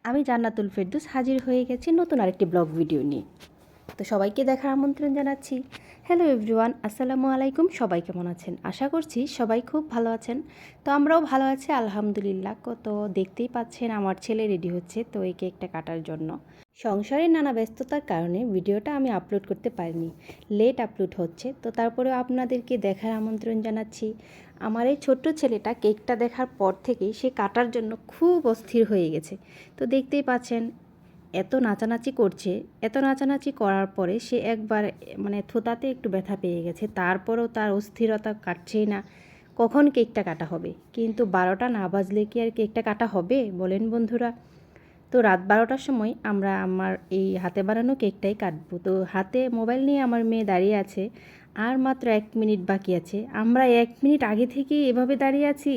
আমি জান্নাতুল ফেরদৌস হাজির হয়ে গেছি নতুন আরেকটি ব্লগ ভিডিও নিয়ে। তো সবাইকে দেখার আমন্ত্রণ জানাচ্ছি। হ্যালো এভরিওয়ান, আসসালামু আলাইকুম। সবাই কেমন আছেন? আশা করছি সবাই খুব ভালো আছেন। তো আমরাও ভালো আছি আলহামদুলিল্লাহ। তো দেখতেই পাচ্ছেন আমার ছেলে রেডি হচ্ছে তো এই কেকটা কাটার জন্য। সংসারের নানা ব্যস্ততার কারণে ভিডিওটা আমি আপলোড করতে পারিনি, লেট আপলোড হচ্ছে। তো তারপরেও আপনাদেরকে দেখার আমন্ত্রণ জানাচ্ছি। আমার এই ছোট্ট ছেলেটা কেকটা দেখার পর থেকেই সে কাটার জন্য খুব অস্থির হয়ে গেছে। তো দেখতেই পাচ্ছেন এত নাচানাচি করছে। এত নাচানাচি করার পরে সে একবার মানে থোতাতে একটু ব্যথা পেয়ে গেছে, তারপরেও তার অস্থিরতা কাটছেই না কখন কেকটা কাটা হবে। কিন্তু 12টা না বাজলে কি আর কেকটা কাটা হবে বলেন বন্ধুরা? তো রাত 12টার সময় আমরা আমার এই হাতে বানানো কেকটাই কাটবো। তো হাতে মোবাইল নিয়ে আমার মেয়ে দাঁড়িয়ে আছে, আর মাত্র 1 মিনিট বাকি আছে। আমরা 1 মিনিট আগে থেকেই এভাবে দাঁড়িয়ে আছি,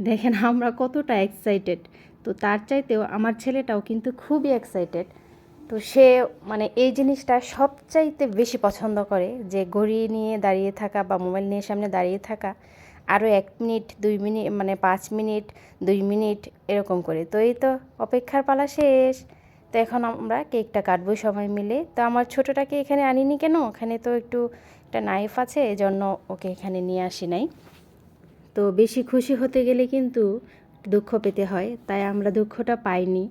দেখেন আমরা কতটা এক্সাইটেড। তো তার চাইতেও আমার ছেলেটাও কিন্তু খুবই এক্সাইটেড। তো সে মানে এই জিনিসটা সবচাইতে বেশি পছন্দ করে, যে ঘড়ি নিয়ে দাঁড়িয়ে থাকা বা মোবাইল নিয়ে সামনে দাঁড়িয়ে থাকা, আরও 1 মিনিট 2 মিনিট মানে 5 মিনিট 2 মিনিট এরকম করে। তো এই তো অপেক্ষার পালা শেষ। তো এখন আমরা কেকটা কাটবো সবাই মিলে। তো আমার ছোটোটাকে এখানে আনিনি কেন, ওখানে তো একটু একটা নাইফ আছে, এজন্য ওকে এখানে নিয়ে আসি নাই। তো বেশি খুশি হতে গেলে কিন্তু দুঃখ পেতে হয়, তাই আমরা দুঃখটা পাইনি,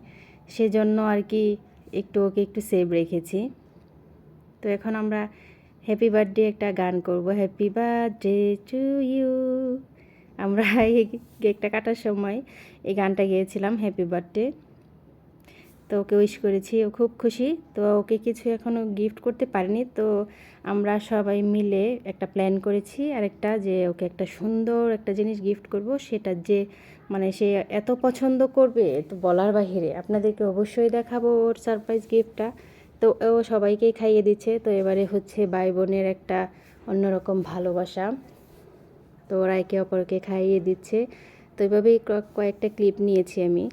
সেজন্য আর কি একটু ওকে একটু সেভ রেখেছি। তো এখন আমরা হ্যাপি বার্থডে একটা গান করব, হ্যাপি বার্থডে টু ইউ। আমরা এই কেকটা কাটার সময় এই গানটা গেয়েছিলাম, হ্যাপি বার্থডে। তো ওকে উইশ করেছি, ও খুব খুশি। তো ওকে কিছু এখনও গিফট করতে পারিনি। তো আমরা সবাই মিলে একটা প্ল্যান করেছি আরেকটা, যে ওকে একটা সুন্দর একটা জিনিস গিফট করব, সেটা যে মানে সে এত পছন্দ করবে তো বলার বাহিরে। আপনাদেরকে অবশ্যই দেখাবো ওর সারপ্রাইজ গিফটটা। তো ও সবাইকেই খাইয়ে দিচ্ছে। তো এবারে হচ্ছে ভাই বোনের একটা অন্যরকম ভালোবাসা, তো ওরা একে অপরকে খাইয়ে দিচ্ছে। তো এভাবেই কয়েকটা ক্লিপ নিয়েছি, আমি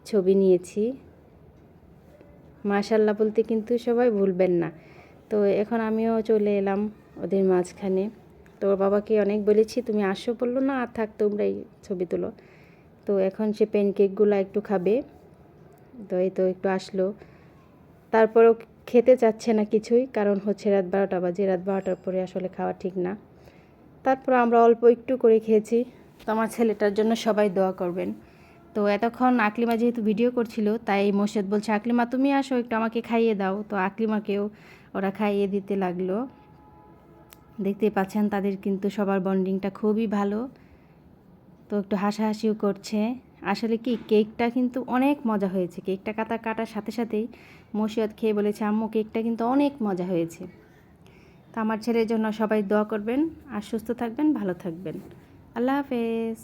ছবি নিয়েছি। মাশাল্লাহ বলতে কিন্তু সবাই ভুলবেন না। তো এখন আমিও চলে এলাম ওদের মাঝখানে। তো ওর বাবাকে অনেক বলেছি তুমি আসো, বললো না আর থাক তোমরাই ছবি তুলো। তো এখন সে প্যানকেকগুলো একটু খাবে। তো এই তো একটু আসলো, তারপরেও খেতে চাচ্ছে না কিছুই, কারণ হচ্ছে রাত 12টা বাজে, রাত 12টার পরে আসলে খাওয়া ঠিক না। তারপর আমরা অল্প একটু করে খেয়েছি। তো আমার ছেলেটার জন্য সবাই দোয়া করবেন। তো এতক্ষণ আকলিমা যেহেতু ভিডিও করছিল, তাই মোর্শেদ বলছে আকলিমা তুমি আসো একটু আমাকে খাইয়ে দাও। তো আকলিমাকেও ওরা খাইয়ে দিতে লাগলো। দেখতেই পাচ্ছেন তাদের কিন্তু সবার বন্ডিংটা খুবই ভালো। তো একটু হাসাহাসিও করছে। আসলে কি কেকটা কিন্তু অনেক মজা হয়েছে। কেকটা কাটার সাথে সাথেই মোর্শেদ খেয়ে বলেছে আম্মু কেকটা কিন্তু অনেক মজা হয়েছে। তো আমার ছেলের জন্য সবাই দোয়া করবেন, আর সুস্থ থাকবেন, ভালো থাকবেন। আল্লাহ হাফেজ।